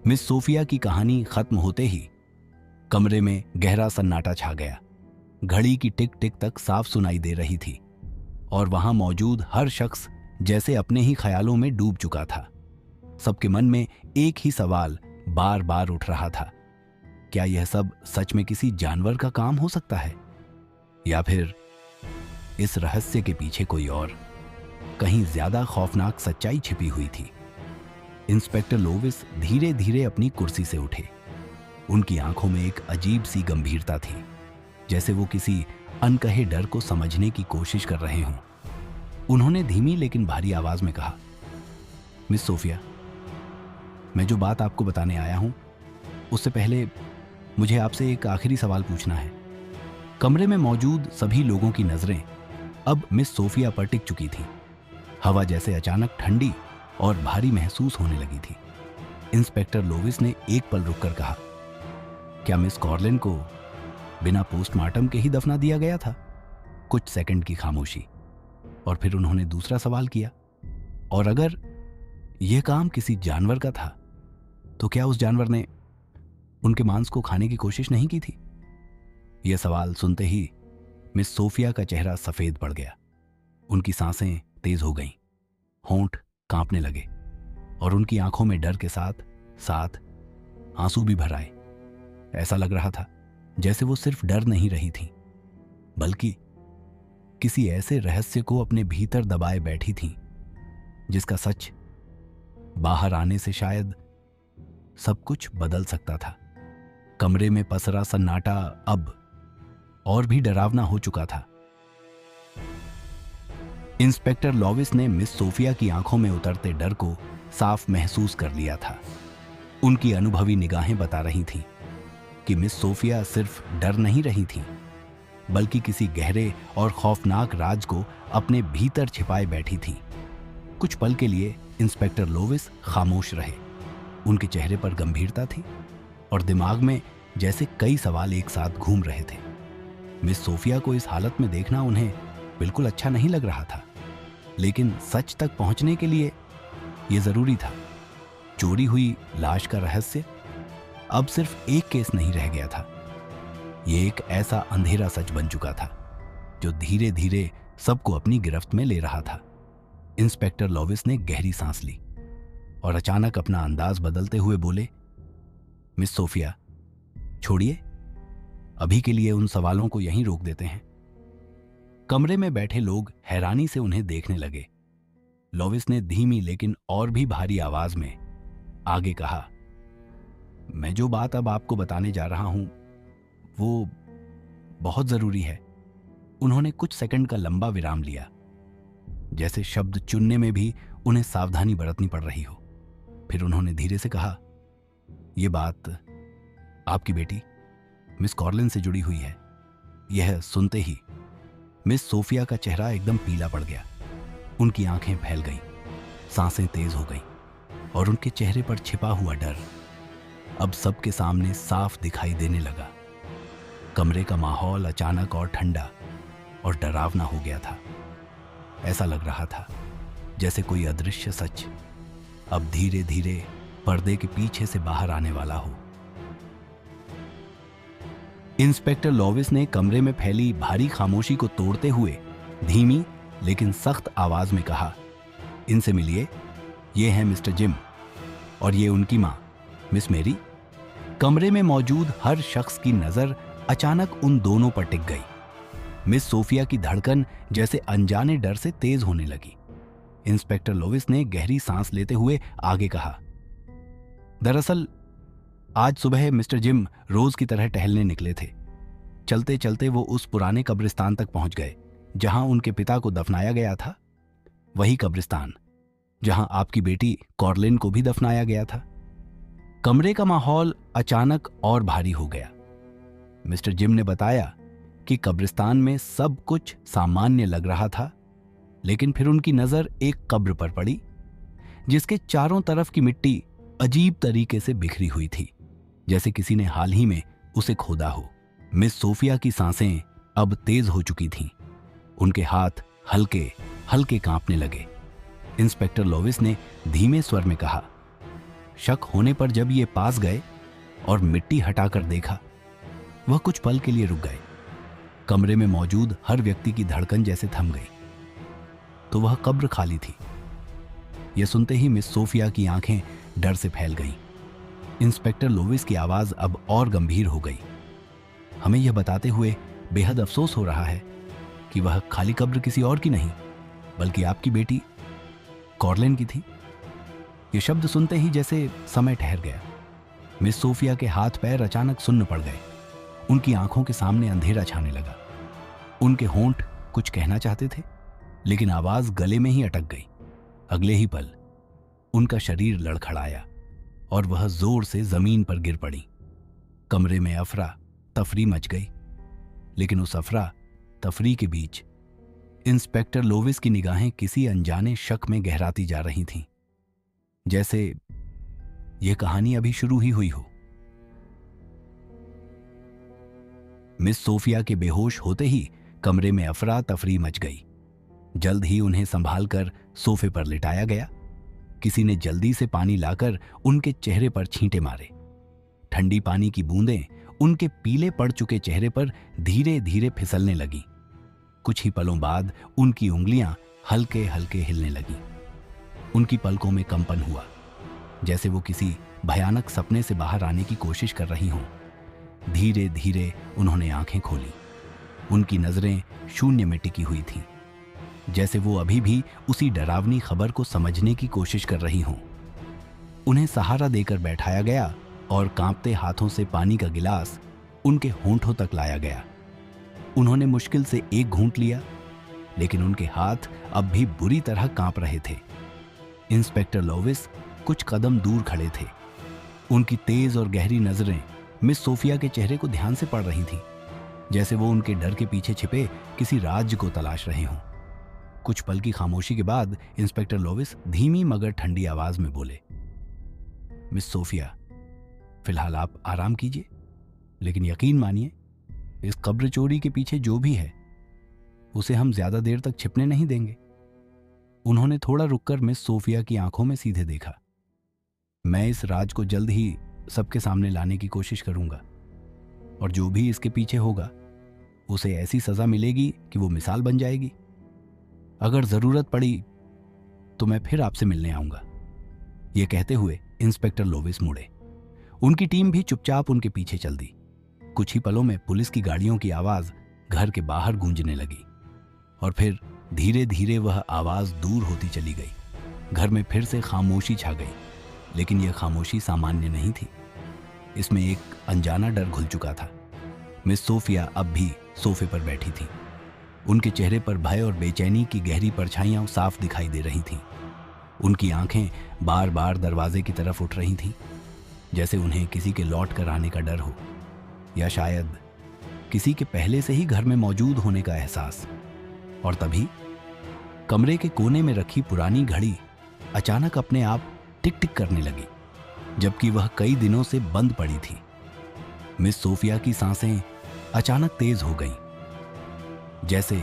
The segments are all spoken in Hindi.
मिस सोफिया की कहानी खत्म होते ही कमरे में गहरा सन्नाटा छा गया। घड़ी की टिक टिक तक साफ सुनाई दे रही थी और वहां मौजूद हर शख्स जैसे अपने ही ख्यालों में डूब चुका था। सबके मन में एक ही सवाल बार बार उठ रहा था, क्या यह सब सच में किसी जानवर का काम हो सकता है, या फिर इस रहस्य के पीछे कोई और कहीं ज्यादा खौफनाक सच्चाई छिपी हुई थी। इंस्पेक्टर लोविस धीरे धीरे अपनी कुर्सी से उठे। उनकी आंखों में एक अजीब सी गंभीरता थी, जैसे वो किसी अनकहे डर को समझने की कोशिश कर रहे हों। उन्होंने धीमी लेकिन भारी आवाज में कहा, मिस सोफिया, मैं जो बात आपको बताने आया हूं, उससे पहले मुझे आपसे एक आखिरी सवाल पूछना है। कमरे में मौजूद सभी लोगों की नजरें अब मिस सोफिया पर टिक चुकी थी। हवा जैसे अचानक ठंडी और भारी महसूस होने लगी थी। इंस्पेक्टर लोविस ने एक पल रुककर कहा, क्या मिस कॉर्लिन को बिना पोस्टमार्टम के ही दफना दिया गया था? कुछ सेकंड की खामोशी, और फिर उन्होंने दूसरा सवाल किया, और अगर यह काम किसी जानवर का था, तो क्या उस जानवर ने उनके मांस को खाने की कोशिश नहीं की थी? यह सवाल सुनते ही मिस सोफिया का चेहरा सफेद पड़ गया। उनकी सांसें तेज हो गईं, होंठ कांपने लगे और उनकी आंखों में डर के साथ साथ आंसू भी भर आए। ऐसा लग रहा था जैसे वो सिर्फ डर नहीं रही थी, बल्कि किसी ऐसे रहस्य को अपने भीतर दबाए बैठी थीं, जिसका सच बाहर आने से शायद सब कुछ बदल सकता था। कमरे में पसरा सन्नाटा अब और भी डरावना हो चुका था। इंस्पेक्टर लॉविस ने मिस सोफिया की आंखों में उतरते डर को साफ महसूस कर लिया था। उनकी अनुभवी निगाहें बता रही थीं कि मिस सोफिया सिर्फ डर नहीं रही थीं, बल्कि किसी गहरे और खौफनाक राज को अपने भीतर छिपाए बैठी थीं। कुछ पल के लिए इंस्पेक्टर लोविस खामोश रहे। उनके चेहरे पर गंभीरता थी और दिमाग में जैसे कई सवाल एक साथ घूम रहे थे। मिस सोफिया को इस हालत में देखना उन्हें बिल्कुल अच्छा नहीं लग रहा था, लेकिन सच तक पहुंचने के लिए यह जरूरी था। चोरी हुई लाश का रहस्य अब सिर्फ एक केस नहीं रह गया था। यह एक ऐसा अंधेरा सच बन चुका था जो धीरे धीरे सबको अपनी गिरफ्त में ले रहा था। इंस्पेक्टर लॉविस ने गहरी सांस ली और अचानक अपना अंदाज बदलते हुए बोले, मिस सोफिया, छोड़िए, अभी के लिए उन सवालों को यहीं रोक देते हैं। कमरे में बैठे लोग हैरानी से उन्हें देखने लगे। लॉविस ने धीमी लेकिन और भी भारी आवाज में आगे कहा, मैं जो बात अब आपको बताने जा रहा हूं वो बहुत जरूरी है। उन्होंने कुछ सेकंड का लंबा विराम लिया, जैसे शब्द चुनने में भी उन्हें सावधानी बरतनी पड़ रही हो। फिर उन्होंने धीरे से कहा, यह बात आपकी बेटी मिस कॉर्लिन से जुड़ी हुई है। यह सुनते ही मिस सोफिया का चेहरा एकदम पीला पड़ गया। उनकी आंखें फैल गईं, सांसें तेज हो गईं और उनके चेहरे पर छिपा हुआ डर अब सबके सामने साफ दिखाई देने लगा। कमरे का माहौल अचानक और ठंडा और डरावना हो गया था। ऐसा लग रहा था जैसे कोई अदृश्य सच अब धीरे धीरे पर्दे के पीछे से बाहर आने वाला हो। इंस्पेक्टर लॉविस ने कमरे में फैली भारी खामोशी को तोड़ते हुए धीमी लेकिन सख्त आवाज में कहा, इनसे मिलिए, ये हैं मिस्टर जिम और ये उनकी मां मिस मेरी। कमरे में मौजूद हर शख्स की नजर अचानक उन दोनों पर टिक गई। मिस सोफिया की धड़कन जैसे अनजाने डर से तेज होने लगी। इंस्पेक्टर लोविस ने गहरी सांस लेते हुए आगे कहा, दरअसल आज सुबह मिस्टर जिम रोज की तरह टहलने निकले थे। चलते चलते वो उस पुराने कब्रिस्तान तक पहुंच गए जहां उनके पिता को दफनाया गया था। वही कब्रिस्तान जहां आपकी बेटी कॉर्लिन को भी दफनाया गया था। कमरे का माहौल अचानक और भारी हो गया। मिस्टर जिम ने बताया कि कब्रिस्तान में सब कुछ सामान्य लग रहा था, लेकिन फिर उनकी नजर एक कब्र पर पड़ी जिसके चारों तरफ की मिट्टी अजीब तरीके से बिखरी हुई थी, जैसे किसी ने हाल ही में उसे खोदा हो। मिस सोफिया की सांसें अब तेज हो चुकी थीं। उनके हाथ हल्के हल्के कांपने लगे। इंस्पेक्टर लोविस ने धीमे स्वर में कहा, शक होने पर जब ये पास गए और मिट्टी हटाकर देखा, वह कुछ पल के लिए रुक गए। कमरे में मौजूद हर व्यक्ति की धड़कन जैसे थम गई। तो वह कब्र खाली थी। यह सुनते ही मिस सोफिया की आंखें डर से फैल गईं। इंस्पेक्टर लोविस की आवाज अब और गंभीर हो गई। हमें यह बताते हुए बेहद अफसोस हो रहा है कि वह खाली कब्र किसी और की नहीं, बल्कि आपकी बेटी कॉर्लिन की थी। यह शब्द सुनते ही जैसे समय ठहर गया। मिस सोफिया के हाथ पैर अचानक सुन्न पड़ गए। उनकी आंखों के सामने अंधेरा छाने लगा। उनके होंठ कुछ कहना चाहते थे, लेकिन आवाज गले में ही अटक गई। अगले ही पल उनका शरीर लड़खड़ाया और वह जोर से जमीन पर गिर पड़ी। कमरे में अफरा तफरी मच गई, लेकिन उस अफरा तफरी के बीच इंस्पेक्टर लोविस की निगाहें किसी अनजाने शक में गहराती जा रही थीं, जैसे यह कहानी अभी शुरू ही हुई हो। मिस सोफिया के बेहोश होते ही कमरे में अफरा तफरी मच गई। जल्द ही उन्हें संभालकर सोफे पर लिटाया गया। किसी ने जल्दी से पानी लाकर उनके चेहरे पर छींटे मारे। ठंडी पानी की बूंदें उनके पीले पड़ चुके चेहरे पर धीरे धीरे फिसलने लगी। कुछ ही पलों बाद उनकी उंगलियां हल्के हल्के हिलने लगी। उनकी पलकों में कंपन हुआ, जैसे वो किसी भयानक सपने से बाहर आने की कोशिश कर रही हों। धीरे धीरे उन्होंने आंखें खोली। उनकी नजरें शून्य में टिकी हुई थीं, जैसे वो अभी भी उसी डरावनी खबर को समझने की कोशिश कर रही हों। उन्हें सहारा देकर बैठाया गया और कांपते हाथों से पानी का गिलास उनके होंठों तक लाया गया। उन्होंने मुश्किल से एक घूंट लिया, लेकिन उनके हाथ अब भी बुरी तरह कांप रहे थे। इंस्पेक्टर लोविस कुछ कदम दूर खड़े थे। उनकी तेज और गहरी नजरें मिस सोफिया के चेहरे को ध्यान से पढ़ रही थीं, जैसे वो उनके डर के पीछे छिपे किसी राज को तलाश रहे हों। कुछ पल की खामोशी के बाद इंस्पेक्टर लोविस धीमी मगर ठंडी आवाज में बोले, मिस सोफिया, फिलहाल आप आराम कीजिए, लेकिन यकीन मानिए, इस कब्र चोरी के पीछे जो भी है उसे हम ज्यादा देर तक छिपने नहीं देंगे। उन्होंने थोड़ा रुककर मिस सोफिया की आंखों में सीधे देखा। मैं इस राज को जल्द ही सबके सामने लाने की कोशिश करूंगा, और जो भी इसके पीछे होगा उसे ऐसी सजा मिलेगी कि वो मिसाल बन जाएगी। अगर जरूरत पड़ी तो मैं फिर आपसे मिलने आऊंगा। यह कहते हुए इंस्पेक्टर लोविस मुड़े। उनकी टीम भी चुपचाप उनके पीछे चल दी। कुछ ही पलों में पुलिस की गाड़ियों की आवाज घर के बाहर गूंजने लगी, और फिर धीरे धीरे वह आवाज दूर होती चली गई। घर में फिर से खामोशी छा गई, लेकिन यह खामोशी सामान्य नहीं थी। इसमें एक अनजाना डर घुल चुका था। मिस सोफिया अब भी सोफे पर बैठी थी। उनके चेहरे पर भय और बेचैनी की गहरी परछाइयां साफ दिखाई दे रही थीं। उनकी आंखें बार बार दरवाजे की तरफ उठ रही थीं, जैसे उन्हें किसी के लौट कर आने का डर हो, या शायद किसी के पहले से ही घर में मौजूद होने का एहसास। और तभी कमरे के कोने में रखी पुरानी घड़ी अचानक अपने आप टिक टिक करने लगी, जबकि वह कई दिनों से बंद पड़ी थी। मिस सोफिया की सांसें अचानक तेज हो गईं, जैसे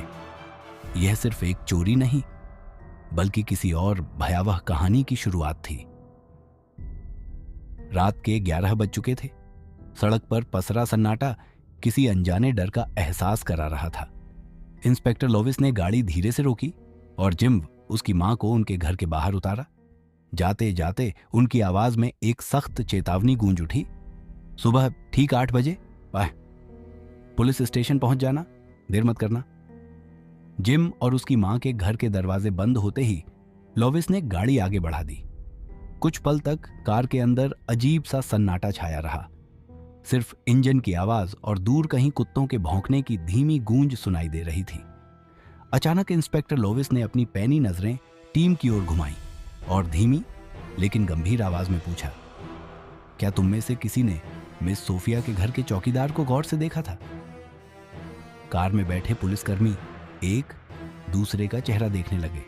यह सिर्फ एक चोरी नहीं, बल्कि किसी और भयावह कहानी की शुरुआत थी। रात के 11 बज चुके थे। सड़क पर पसरा सन्नाटा किसी अनजाने डर का एहसास करा रहा था। इंस्पेक्टर लोविस ने गाड़ी धीरे से रोकी और जिम उसकी मां को उनके घर के बाहर उतारा। जाते जाते उनकी आवाज में एक सख्त चेतावनी गूंज उठी, सुबह ठीक 8 बजे पुलिस स्टेशन पहुंच जाना, देर मत करना। जिम और उसकी मां के घर के दरवाजे बंद होते ही लोविस ने गाड़ी आगे बढ़ा दी। कुछ पल तक कार के अंदर अजीब सा सन्नाटा छाया रहा। सिर्फ इंजन की आवाज और दूर कहीं कुत्तों के भौंकने की धीमी गूंज सुनाई दे रही थी। अचानक इंस्पेक्टर लोविस ने अपनी पैनी नजरें टीम की ओर घुमाई और धीमी लेकिन गंभीर आवाज में पूछा, क्या तुम में से किसी ने मिस सोफिया के घर के चौकीदार को गौर से देखा था? कार में बैठे पुलिसकर्मी एक दूसरे का चेहरा देखने लगे।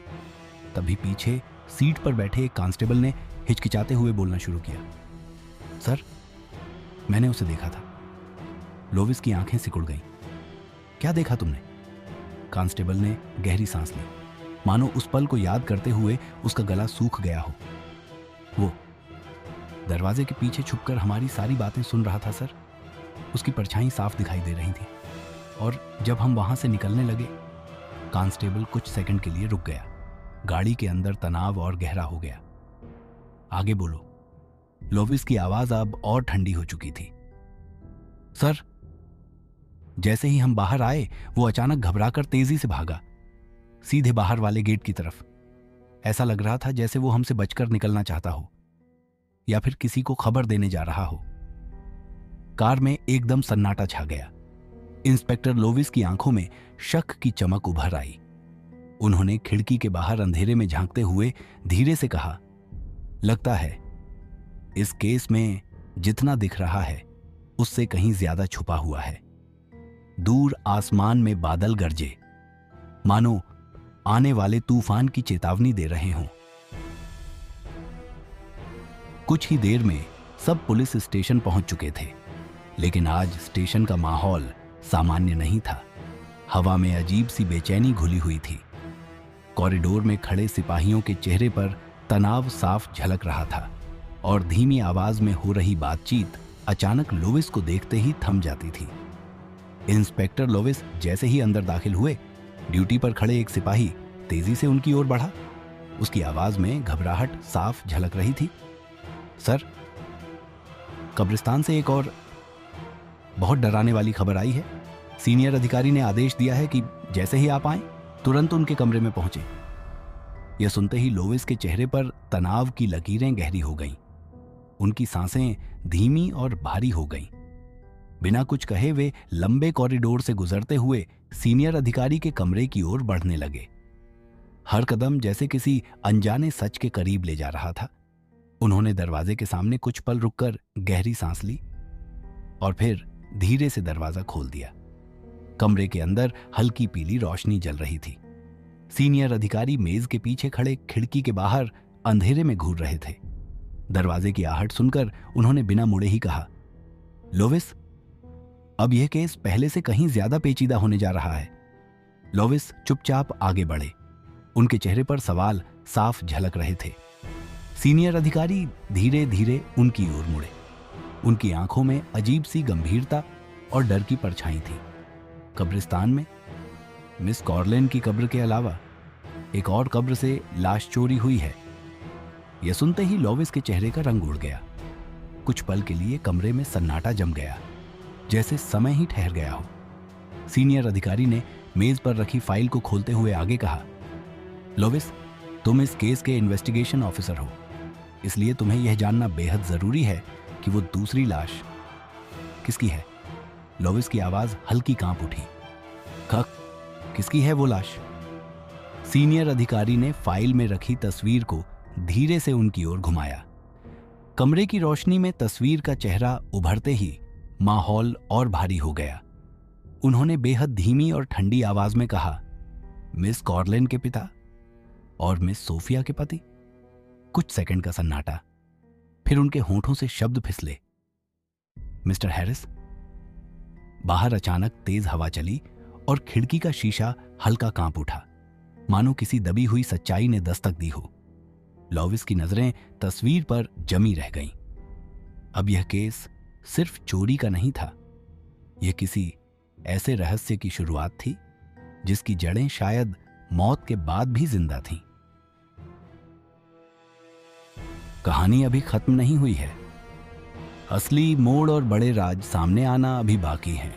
तभी पीछे सीट पर बैठे एक कांस्टेबल ने हिचकिचाते हुए बोलना शुरू किया, सर, मैंने उसे देखा था। लोविस की आंखें सिकुड़ गईं। क्या देखा तुमने? कांस्टेबल ने गहरी सांस ली, मानो उस पल को याद करते हुए उसका गला सूख गया हो। वो दरवाजे के पीछे छुपकर हमारी सारी बातें सुन रहा था सर। उसकी परछाई साफ दिखाई दे रही थी और जब हम वहां से निकलने लगे, कांस्टेबल कुछ सेकंड के लिए रुक गया। गाड़ी के अंदर तनाव और गहरा हो गया। आगे बोलो। लोविस की आवाज अब और ठंडी हो चुकी थी। सर, जैसे ही हम बाहर आए वो अचानक घबराकर तेजी से भागा, सीधे बाहर वाले गेट की तरफ। ऐसा लग रहा था जैसे वो हमसे बचकर निकलना चाहता हो या फिर किसी को खबर देने जा रहा हो। कार में एकदम सन्नाटा छा गया। इंस्पेक्टर लोविस की आंखों में शक की चमक उभर आई। उन्होंने खिड़की के बाहर अंधेरे में झांकते हुए धीरे से कहा, लगता है इस केस में जितना दिख रहा है उससे कहीं ज्यादा छुपा हुआ है। दूर आसमान में बादल गरजे, मानो आने वाले तूफान की चेतावनी दे रहे हों। कुछ ही देर में सब पुलिस स्टेशन पहुंच चुके थे, लेकिन आज स्टेशन का माहौल सामान्य नहीं था। हवा में अजीब सी बेचैनी घुली हुई थी। कॉरिडोर में खड़े सिपाहियों के चेहरे पर तनाव साफ झलक रहा था और धीमी आवाज में हो रही बातचीत अचानक लोविस को देखते ही थम जाती थी। इंस्पेक्टर लोविस जैसे ही अंदर दाखिल हुए, ड्यूटी पर खड़े एक सिपाही तेजी से उनकी ओर बढ़ा। उसकी आवाज में घबराहट साफ झलक रही थी। सर, कब्रिस्तान से एक और बहुत डराने वाली खबर आई है। सीनियर अधिकारी ने आदेश दिया है कि जैसे ही आप आएं, तुरंत उनके कमरे में पहुंचे। यह सुनते ही लोविस के चेहरे पर तनाव की लकीरें गहरी हो गईं। उनकी सांसें धीमी और भारी हो गईं। बिना कुछ कहे वे लंबे कॉरिडोर से गुजरते हुए सीनियर अधिकारी के कमरे की ओर बढ़ने लगे। हर कदम जैसे किसी अनजाने सच के करीब ले जा रहा था। उन्होंने दरवाजे के सामने कुछ पल रुककर गहरी सांस ली और फिर धीरे से दरवाजा खोल दिया। कमरे के अंदर हल्की पीली रोशनी जल रही थी। सीनियर अधिकारी मेज के पीछे खड़े खिड़की के बाहर अंधेरे में घूर रहे थे। दरवाजे की आहट सुनकर उन्होंने बिना मुड़े ही कहा, लोविस, अब यह केस पहले से कहीं ज्यादा पेचीदा होने जा रहा है। लोविस चुपचाप आगे बढ़े। उनके चेहरे पर सवाल साफ झलक रहे थे। सीनियर अधिकारी धीरे धीरे उनकी ओर मुड़े। उनकी आंखों में अजीब सी गंभीरता और डर की परछाई थी। कब्रिस्तान में मिस कॉर्लिन की कब्र के अलावा एक और कब्र से लाश चोरी हुई है। यह सुनते ही लोविस के चेहरे का रंग उड़ गया। कुछ पल के लिए कमरे में सन्नाटा जम गया, जैसे समय ही ठहर गया हो। सीनियर अधिकारी ने मेज पर रखी फाइल को खोलते हुए आगे कहा, लोविस, तुम इस केस के इन्वेस्टिगेशन ऑफिसर हो, इसलिए तुम्हें यह जानना बेहद जरूरी है कि वो दूसरी लाश किसकी है। लोविस की आवाज हल्की कांप उठी। किसकी है वो लाश? सीनियर अधिकारी ने फाइल में रखी तस्वीर को धीरे से उनकी ओर घुमाया। कमरे की रोशनी में तस्वीर का चेहरा उभरते ही माहौल और भारी हो गया। उन्होंने बेहद धीमी और ठंडी आवाज में कहा, मिस कॉर्लिन के पिता और मिस सोफिया के पति। कुछ सेकंड का सन्नाटा, फिर उनके होंठों से शब्द फिसले, मिस्टर हैरिस। बाहर अचानक तेज हवा चली और खिड़की का शीशा हल्का कांप उठा, मानो किसी दबी हुई सच्चाई ने दस्तक दी हो। लोविस की नजरें तस्वीर पर जमी रह गईं। अब यह केस सिर्फ चोरी का नहीं था, यह किसी ऐसे रहस्य की शुरुआत थी जिसकी जड़ें शायद मौत के बाद भी जिंदा थीं। कहानी अभी खत्म नहीं हुई है। असली मोड़ और बड़े राज सामने आना अभी बाकी है।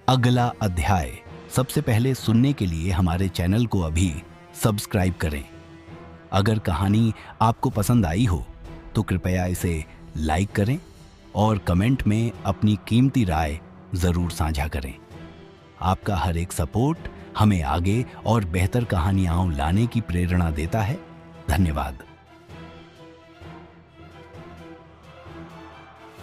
अगला अध्याय सबसे पहले सुनने के लिए हमारे चैनल को अभी सब्सक्राइब करें। अगर कहानी आपको पसंद आई हो तो कृपया इसे लाइक करें और कमेंट में अपनी कीमती राय जरूर साझा करें। आपका हर एक सपोर्ट हमें आगे और बेहतर कहानियां लाने की प्रेरणा देता है। धन्यवाद।